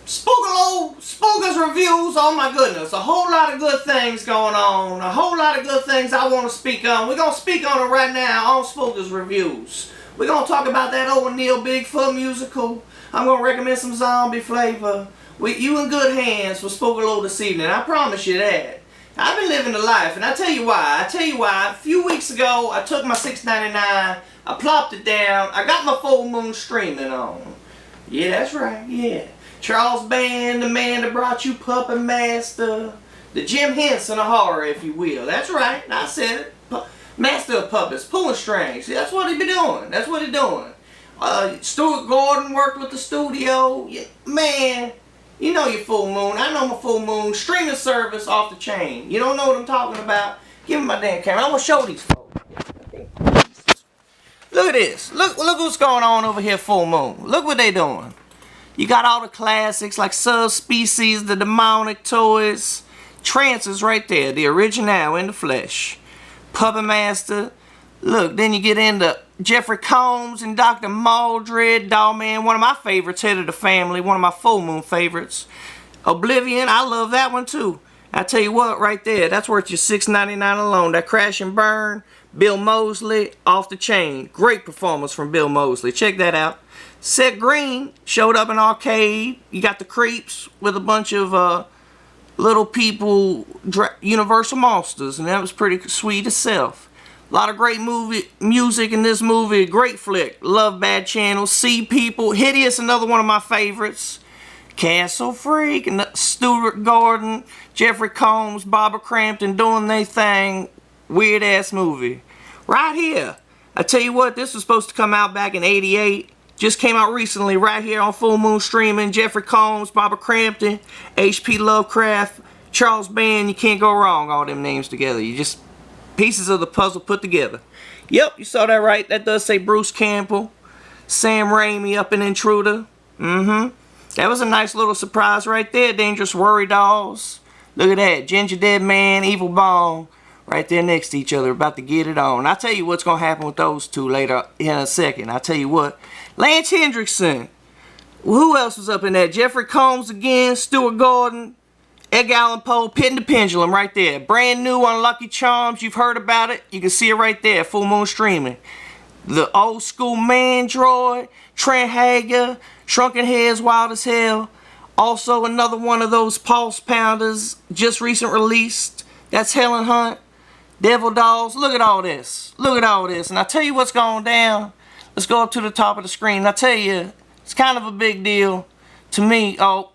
Spookyz reviews, oh my goodness, a whole lot of good things going on, a whole lot of good things I want to speak on. We're going to speak on it right now on Spookyz reviews. We're going to talk about that Owen Bigfoot musical. I'm going to recommend some zombie flavor. You in good hands for Spookyz this evening, I promise you that. I've been living the life, and I tell you why. A few weeks ago, I took my $6.99, I plopped it down, I got my full moon streaming on. Yeah, that's right, yeah. Charles Band, the man that brought you Puppet Master, the Jim Henson of horror, if you will. That's right, I said it. Master of puppets, pulling strings. That's what he be doing. That's what he doing. Stuart Gordon worked with the studio. Yeah, man, you know your full moon. I know my full moon. Streaming service off the chain. You don't know what I'm talking about? Give me my damn camera. I want to show these folks. Look at this. Look what's going on over here, full moon. Look what they doing. You got all the classics like Subspecies, the Demonic Toys, Trances right there, the original in the flesh. Puppet Master. Look, then you get into Jeffrey Combs and Dr. Maldred, Dollman, one of my favorites, head of the family, one of my full moon favorites. Oblivion, I love that one too. I tell you what, right there, that's worth your $6.99 alone. That Crash and Burn, Bill Moseley, off the chain. Great performance from Bill Moseley. Check that out. Seth Green showed up in arcade. You got the Creeps with a bunch of little people, Universal monsters, and that was pretty sweet itself. A lot of great music in this movie. Great flick. Love Bad Channel. Sea People. Hideous, another one of my favorites. Castle Freak, and Stuart Gordon, Jeffrey Combs, Barbara Crampton doing their thing. Weird ass movie. Right here. I tell you what, this was supposed to come out back in '88. Just came out recently right here on Full Moon Streaming. Jeffrey Combs, Barbara Crampton, H.P. Lovecraft, Charles Band. You can't go wrong, all them names together. You just pieces of the puzzle put together. Yep, you saw that right. That does say Bruce Campbell, Sam Raimi up in Intruder. That was a nice little surprise right there. Dangerous Worry Dolls. Look at that. Ginger Dead Man, Evil Bong. Right there next to each other, about to get it on. I'll tell you what's going to happen with those two later in a second. I'll tell you what. Lance Hendrickson. Who else was up in that? Jeffrey Combs again, Stuart Gordon, Edgar Allan Poe, Pit and the Pendulum right there. Brand new on Lucky Charms. You've heard about it. You can see it right there. Full Moon Streaming. The Old School Man Droid, Trent Hager, Shrunken Heads, Wild as Hell. Also another one of those Pulse Pounders, just recent released. That's Helen Hunt. Devil Dolls. Look at all this. Look at all this. And I tell you what's going down. Let's go up to the top of the screen. I tell you, it's kind of a big deal to me. Oh,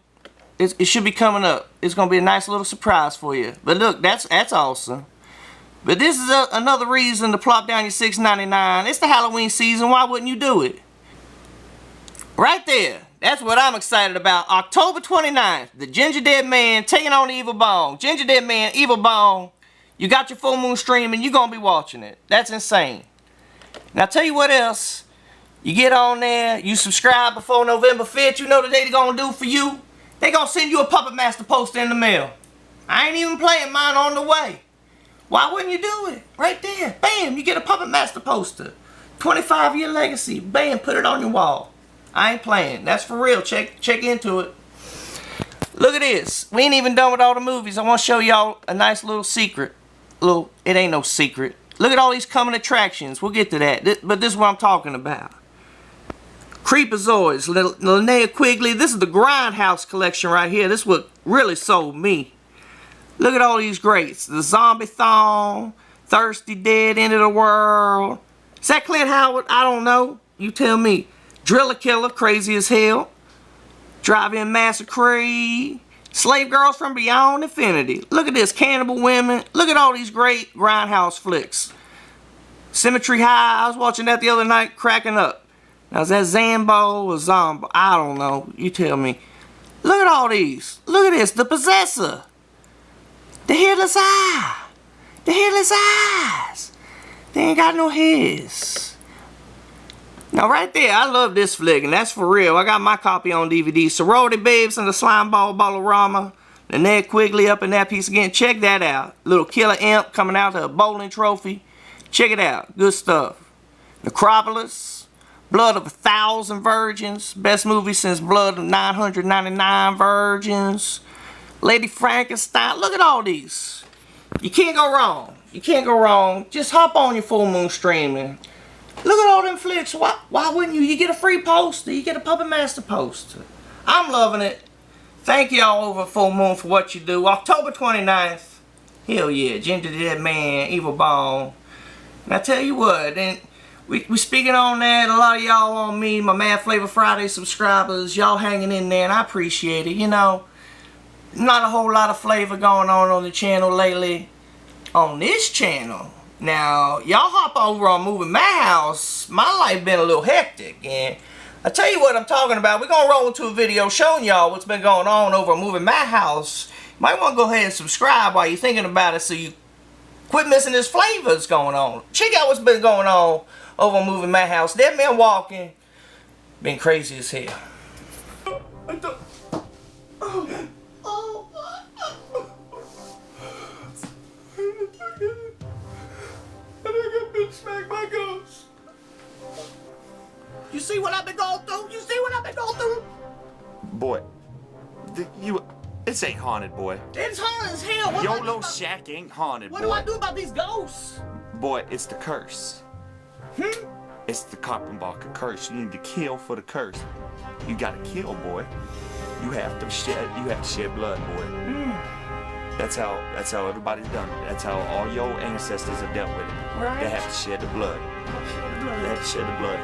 it should be coming up. It's going to be a nice little surprise for you. But look, that's awesome. But this is another reason to plop down your $6.99. It's the Halloween season. Why wouldn't you do it? Right there. That's what I'm excited about. October 29th, the Ginger Dead Man taking on the Evil Bong. Ginger Dead Man, Evil Bong. You got your Full Moon streaming, you're going to be watching it. That's insane. Now, I'll tell you what else. You get on there, you subscribe before November 5th, you know what they're going to do for you? They're going to send you a Puppet Master poster in the mail. I ain't even playing, mine on the way. Why wouldn't you do it? Right there. Bam, you get a Puppet Master poster. 25-year legacy. Bam, put it on your wall. I ain't playing. That's for real. Check into it. Look at this. We ain't even done with all the movies. I want to show y'all a nice little secret. It ain't no secret. Look at all these coming attractions. We'll get to that. But this is what I'm talking about. Creepazoids, Linnea Quigley. This is the Grindhouse collection right here. This is what really sold me. Look at all these greats. The Zombie Thong, Thirsty Dead, End of the World. Is that Clint Howard? I don't know. You tell me. Driller Killer, Crazy as Hell. Drive-In Massacre. Slave Girls from Beyond Infinity. Look at this. Cannibal Women. Look at all these great Grindhouse flicks. Symmetry High. I was watching that the other night, cracking up. Now, is that Zambo or Zombo? I don't know. You tell me. Look at all these. Look at this. The Possessor. The Headless Eye. The Headless Eyes. They ain't got no heads. Now, right there, I love this flick, and that's for real. I got my copy on DVD. Sorority Babes and the Slime Ball Ballerama. The Ned Quigley up in that piece again. Check that out. Little Killer Imp coming out to a bowling trophy. Check it out. Good stuff. Necropolis. Blood of 1,000 Virgins. Best movie since Blood of 999 Virgins. Lady Frankenstein. Look at all these. You can't go wrong. You can't go wrong. Just hop on your full moon streaming. Look at all them flicks. Why wouldn't you? You get a free poster. You get a Puppet Master poster. I'm loving it. Thank y'all over Full Moon for what you do. October 29th. Hell yeah. Ginger Dead Man, Evil Bone. And I tell you what, and we speaking on that, a lot of y'all on me, my Mad Flavor Friday subscribers, y'all hanging in there, and I appreciate it. You know, not a whole lot of flavor going on the channel lately. On this channel. Now, y'all hop over on Moving MadHouse. My life been a little hectic, and I tell you what I'm talking about. We're going to roll into a video showing y'all what's been going on over Moving MadHouse. You might want to go ahead and subscribe while you're thinking about it so you quit missing this flavor that's going on. Check out what's been going on over on Moving MadHouse. Dead Man Walking. Been crazy as hell. Smack my ghost. You see what I've been going through? You see what I've been going through? Boy, this ain't haunted, boy. It's haunted as hell. What Your little shack ain't haunted, what boy. What do I do about these ghosts? Boy, it's the curse. It's the Karpenbacher curse. You need to kill for the curse. You gotta kill, boy. You have to shed blood, boy. That's how everybody's done it. That's how all your ancestors have dealt with it. Right. They have to shed the blood. They have to shed the blood.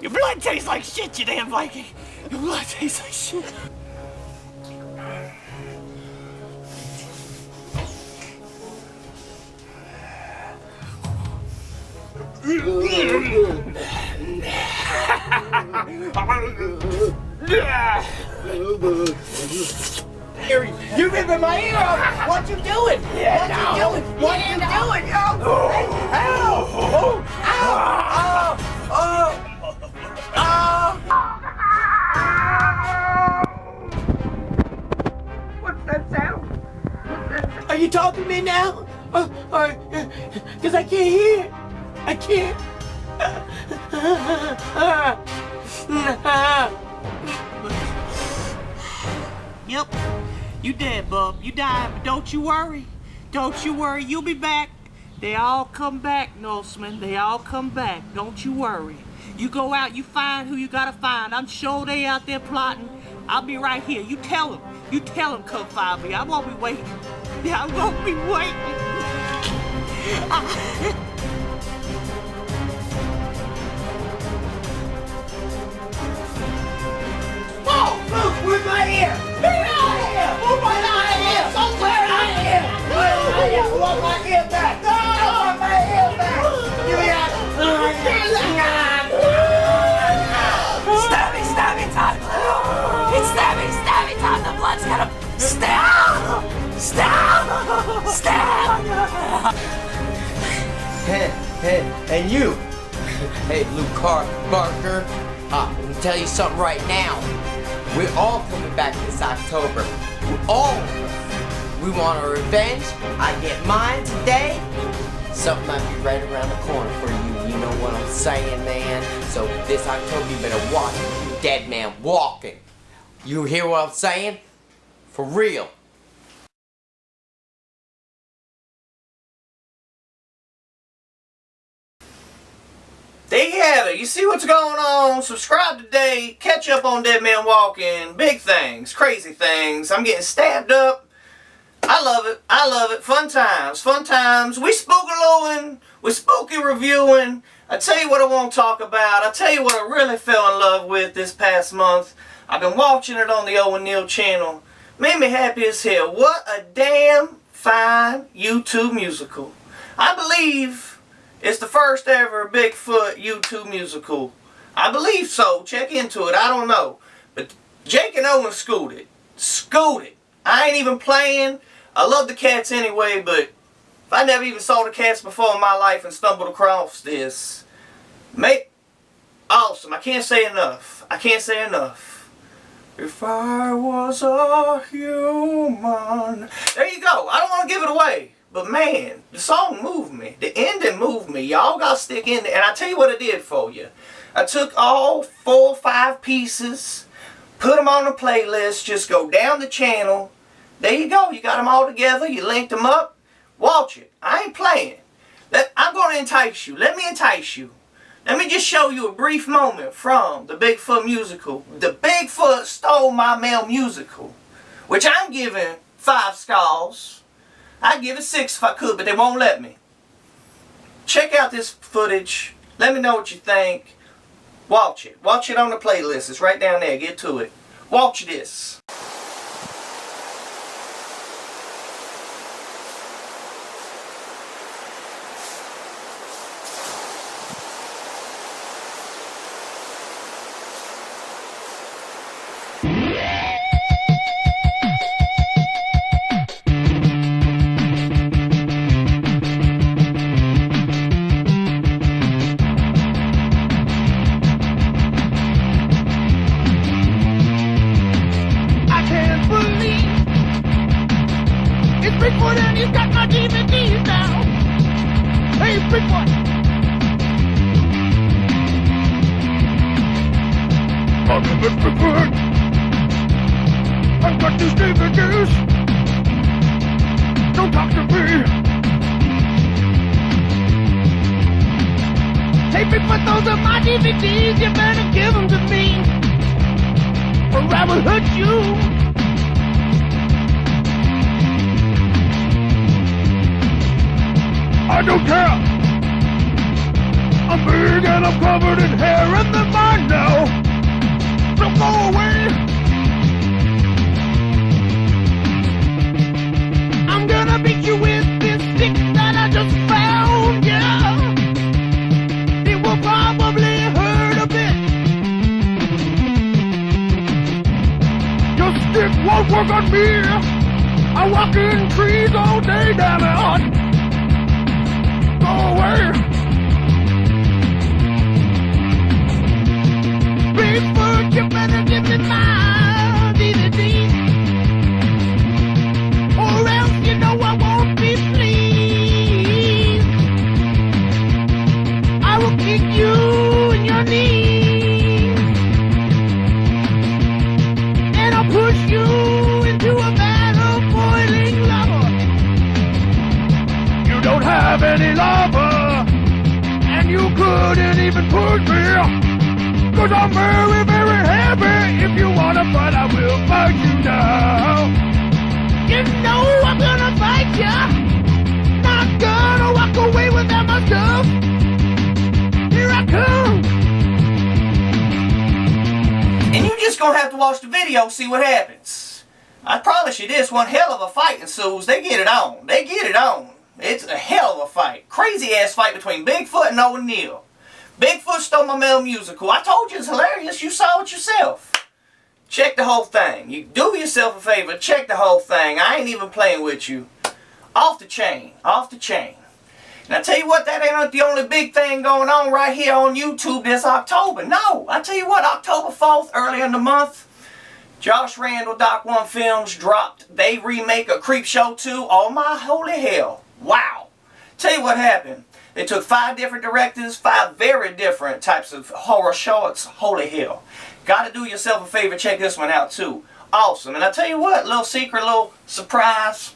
Your blood tastes like shit, you damn Viking. Your blood tastes like shit. You ripping my ear off! What you doing? What you doing? What you doing? What's that sound? Are you talking to me now? Because I can't hear. I can't. Yep, you dead, bub. You died, but don't you worry. Don't you worry, you'll be back. They all come back, Norseman. They all come back. Don't you worry. You go out, you find who you gotta find. I'm sure they out there plotting. I'll be right here. You tell them. You tell them come find me. I won't be waiting. I won't be waiting. Where's my ear? Get out of here! Move my ear! Don't clear out of here! I want my ear back! I want my ear back! Give me that! Stabby time! It's stabby time! The blood's gonna stab! Hey, and you! Hey, Luke Barker, I'm gonna tell you something right now. We're all coming back this October. All of us. We want our revenge. I get mine today. Something might be right around the corner for you. You know what I'm saying, man? So this October, you better watch Dead Man Walking. You hear what I'm saying? For real. There you have it. You see what's going on. Subscribe today. Catch up on Dead Man Walking. Big things. Crazy things. I'm getting stabbed up. I love it. I love it. Fun times. Fun times. We spookalooing. We spooky reviewing. I tell you what I want to talk about. I tell you what I really fell in love with this past month. I've been watching it on the Owen channel. Made me happy as hell. What a damn fine YouTube musical. I believe it's the first ever Bigfoot YouTube musical. I believe so. Check into it. I don't know. But Jake and Owen schooled it. Schooled it. I ain't even playing. I love the cats anyway, but if I never even saw the cats before in my life and stumbled across this, awesome. I can't say enough. I can't say enough. If I was a human. There you go. I don't want to give it away. But man, the song moved me. The ending moved me. Y'all got to stick in there. And I tell you what it did for you. I took all 4 or 5 pieces, put them on a playlist, just go down the channel. There you go. You got them all together. You linked them up. Watch it. I ain't playing. I'm going to entice you. Let me entice you. Let me just show you a brief moment from the Bigfoot musical. The Bigfoot Stole My Mail musical, which I'm giving 5 stars. I'd give it 6 if I could, but they won't let me. Check out this footage. Let me know what you think. Watch it. Watch it on the playlist. It's right down there. Get to it. Watch this. Bigfoot and he's got my DVDs now. Hey, Bigfoot. I'm a Bigfoot. I've got these DVDs. Don't talk to me. Hey, Bigfoot, those are my DVDs. You better give them to me, or I will hurt you. I don't care. I'm big and I'm covered in hair and they're mine now. So go away. I'm gonna beat you with this stick that I just found, yeah. It will probably hurt a bit. Your stick won't work on me. I walk in trees all day, damn it. Go away. Bigfoot, you better give me my DVD, or else you know I won't be pleased. I will kick you in your knees, and I'll push you into a vat of boiling lava. You don't have any lava, and you couldn't even push me, 'cause I'm very, very heavy. If you wanna fight, I will fight you now. You know I'm gonna fight ya. Not gonna walk away without my stuff. Here I come. And you just gonna have to watch the video, see what happens. I promise you this, one hell of a fight ensues. They get it on. They get it on. It's a hell of a fight. Crazy ass fight between Bigfoot and Owen. Bigfoot Stole My Mail musical. I told you it's hilarious. You saw it yourself. Check the whole thing. You do yourself a favor. Check the whole thing. I ain't even playing with you. Off the chain. Off the chain. And I tell you what, that ain't the only big thing going on right here on YouTube this October. No. I tell you what, October 4th, earlier in the month, Josh Randell, Doc 1 Films dropped. They remake a CreepShow 2. Oh my holy hell. Wow. Tell you what happened. They took 5 different directors, 5 very different types of horror shorts. Holy hell. Gotta do yourself a favor, check this one out too. Awesome. And I tell you what, little secret, little surprise.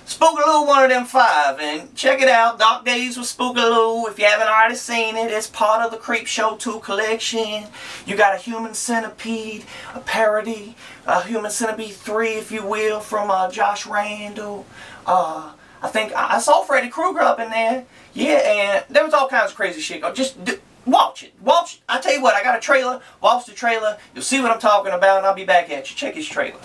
Spookaloo, one of them 5. And check it out, Dark Days with Spookaloo. If you haven't already seen it, it's part of the CreepShow 2 collection. You got a Human Centipede, a parody, a Human Centipede 3, if you will, from Josh Randell. I think I saw Freddy Krueger up in there. Yeah, and there was all kinds of crazy shit. Just watch it. Watch it. I tell you what, I got a trailer. Watch the trailer. You'll see what I'm talking about, and I'll be back at you. Check his trailer.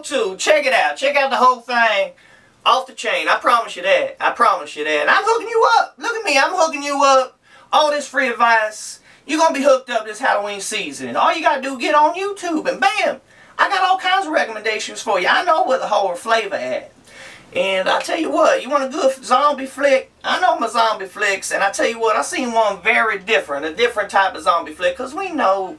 go to. Check it out. Check out the whole thing. Off the chain. I promise you that. I promise you that. And I'm hooking you up. Look at me. I'm hooking you up. All this free advice. You're going to be hooked up this Halloween season. All you got to do is get on YouTube and bam. I got all kinds of recommendations for you. I know where the horror flavor at. And I tell you what, you want a good zombie flick? I know my zombie flicks. And I tell you what, I seen one very different. A different type of zombie flick. Because we know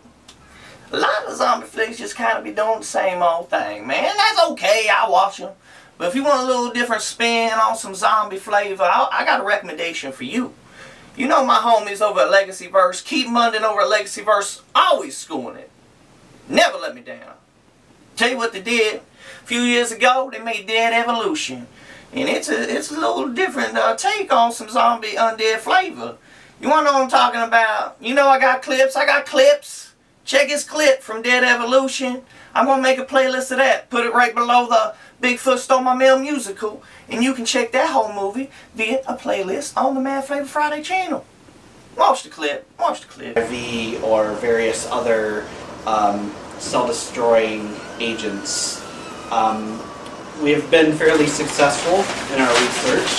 a lot of zombie flicks just kind of be doing the same old thing, man. That's okay. I watch them. But if you want a little different spin on some zombie flavor, I got a recommendation for you. You know my homies over at Legacyverse, keep Munden over at Legacyverse, always schooling it. Never let me down. Tell you what they did. A few years ago, they made Dead Evolution. And it's a little different take on some zombie undead flavor. You want to know what I'm talking about? You know I got clips. Check his clip from Dead Evolution. I'm going to make a playlist of that. Put it right below the Bigfoot Stole My Mail musical. And you can check that whole movie via a playlist on the Mad Flavor Friday channel. Watch the clip. Watch the clip. Or various other cell-destroying agents. We have been fairly successful in our research.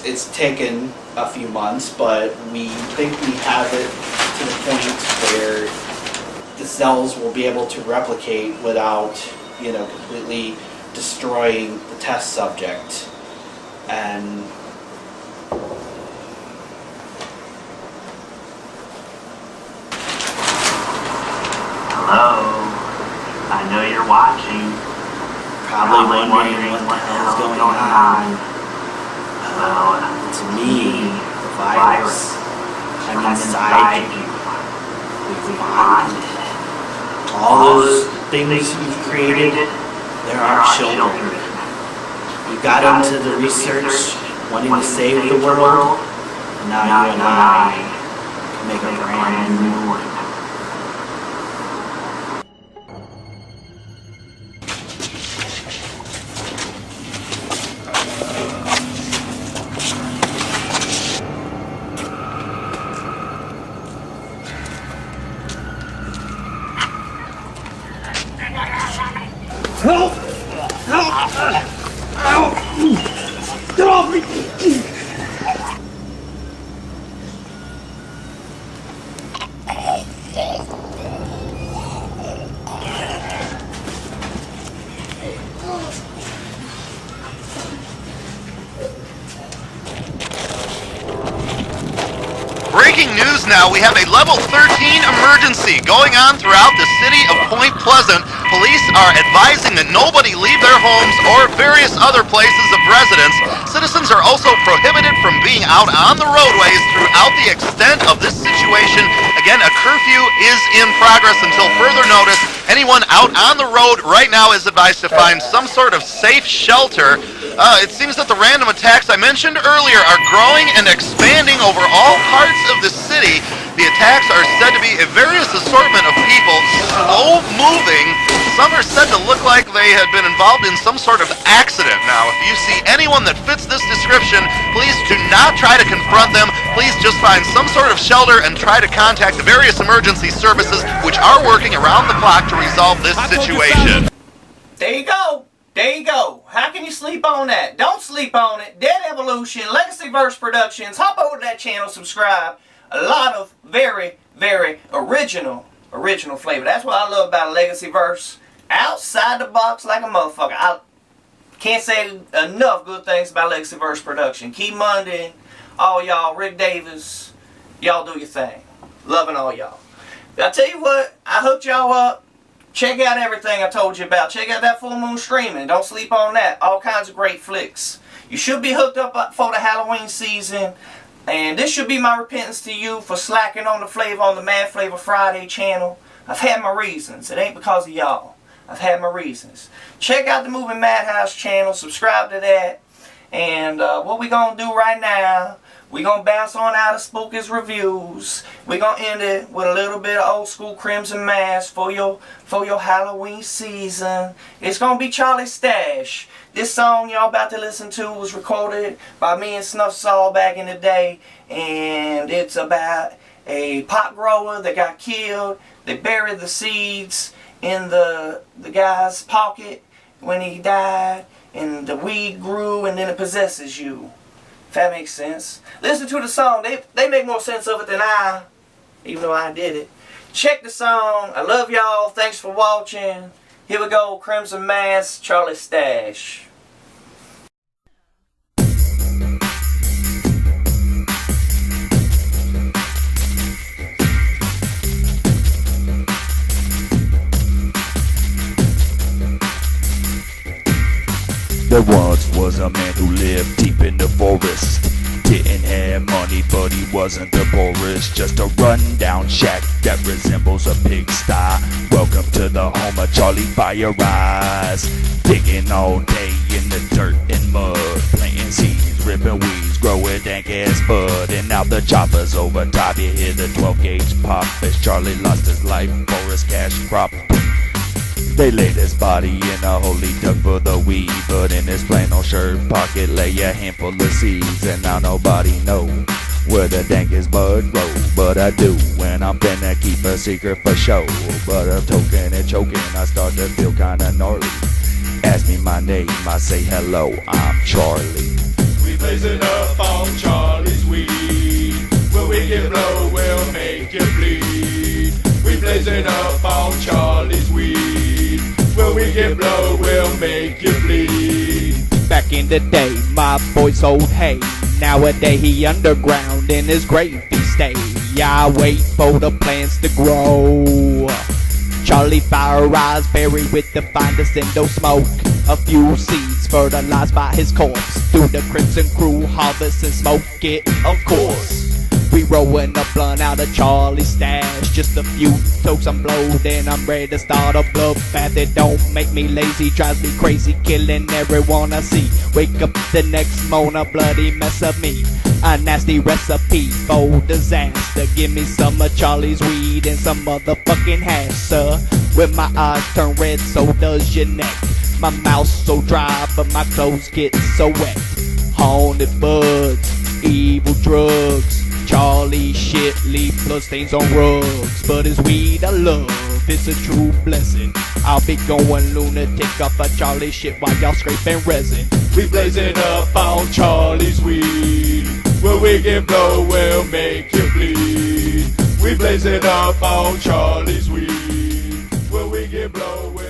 It's taken a few months, but we think we have it to the point where the cells will be able to replicate without, completely destroying the test subject. And hello, I know you're watching. probably wondering what the hell is going on. Well, It's me, the virus. I'm inside you. We've bonded. All those things you've created, they're our children. We got into the research, wanting to save the world, and now you and I can make a brand new one. Get off me! Breaking news now, we have a level 13 emergency going on throughout the city of Point Pleasant. Police are advising that nobody leave their homes or various other places of residence. Citizens are also prohibited from being out on the roadways throughout the extent of this situation. Again, a curfew is in progress until further notice. Anyone out on the road right now is advised to find some sort of safe shelter. It seems that the random attacks I mentioned earlier are growing and expanding over all parts of the city. The attacks are said to be a various assortment of people, slow moving. Some are said to look like they had been involved in some sort of accident. Now, if you see anyone that fits this description, please do not try to confront them. Please just find some sort of shelter and try to contact the various emergency services which are working around the clock to resolve this situation. There you go. There you go. How can you sleep on that? Don't sleep on it. Dead Evolution, Legacyverse Productions. Hop over to that channel, subscribe. A lot of very, very original flavor. That's what I love about Legacyverse. Outside the box like a motherfucker. I can't say enough good things about Legacyverse Production. Keep Munden, all y'all, Rick Davis, y'all do your thing. Loving all y'all. I tell you what, I hooked y'all up. Check out everything I told you about. Check out that full moon streaming. Don't sleep on that. All kinds of great flicks. You should be hooked up for the Halloween season. And this should be my repentance to you for slacking on the flavor on the Mad Flavor Friday channel. I've had my reasons. It ain't because of y'all. I've had my reasons. Check out the movie MadHouse channel. Subscribe to that. And what we going to do right now, we going to bounce on out of Spookyz reviews. We going to end it with a little bit of old school Crimson Mass for your Halloween season. It's going to be Charlie Stash. This song y'all about to listen to was recorded by me and Snuff Saw back in the day. And it's about a pot grower that got killed. They buried the seeds in the guy's pocket when he died, and the weed grew and then it possesses you. If that makes sense. Listen to the song. They make more sense of it than I, even though I did it. Check the song. I love y'all. Thanks for watching. Here we go. Crimson Mask, Charlie Stash. There once was a man who lived deep in the forest. Didn't have money, but he wasn't the poorest. Just a rundown shack that resembles a pigsty. Welcome to the home of Charlie Fire Eyes. Digging all day in the dirt and mud, planting seeds, ripping weeds, growing dank ass bud. And now the chopper's over top. You hear the 12 gauge pop as Charlie lost his life for his cash crop. They laid his body in a holy duck for the weed, but in his flannel shirt pocket lay a handful of seeds. And now nobody know where the dankest bud grow, but I do, and I'm finna keep a secret for show. But I'm toking and choking, I start to feel kinda gnarly. Ask me my name, I say hello, I'm Charlie. We blazing up on Charlie's weed. When we get blow, we'll make you bleed. We blazing up on Charlie's weed. When we get blow, we'll make you bleed. Back in the day, my boy sold hay. Nowadays he underground in his grave he stay. I wait for the plants to grow. Charlie Fire Eyes buried with the finest endo smoke. A few seeds fertilized by his corpse. Through the Crimson Crew harvest and smoke it, of course. We rollin' a blunt out of Charlie's stash. Just a few tokes I'm blowed and I'm ready to start a bloodbath. It don't make me lazy, drives me crazy, killing everyone I see. Wake up the next morning, a bloody mess of me. A nasty recipe for disaster. Give me some of Charlie's weed and some motherfucking hash, sir. When my eyes turn red, so does your neck. My mouth's so dry, but my clothes get so wet. Haunted buds, evil drugs. Charlie shit leave bloodstains on rugs, but his weed I love, it's a true blessing. I'll be going lunatic off of Charlie shit while y'all scraping resin. We blazing up on Charlie's weed. When we get blow, we'll make you bleed. We blazing up on Charlie's weed. When we get blow, we'll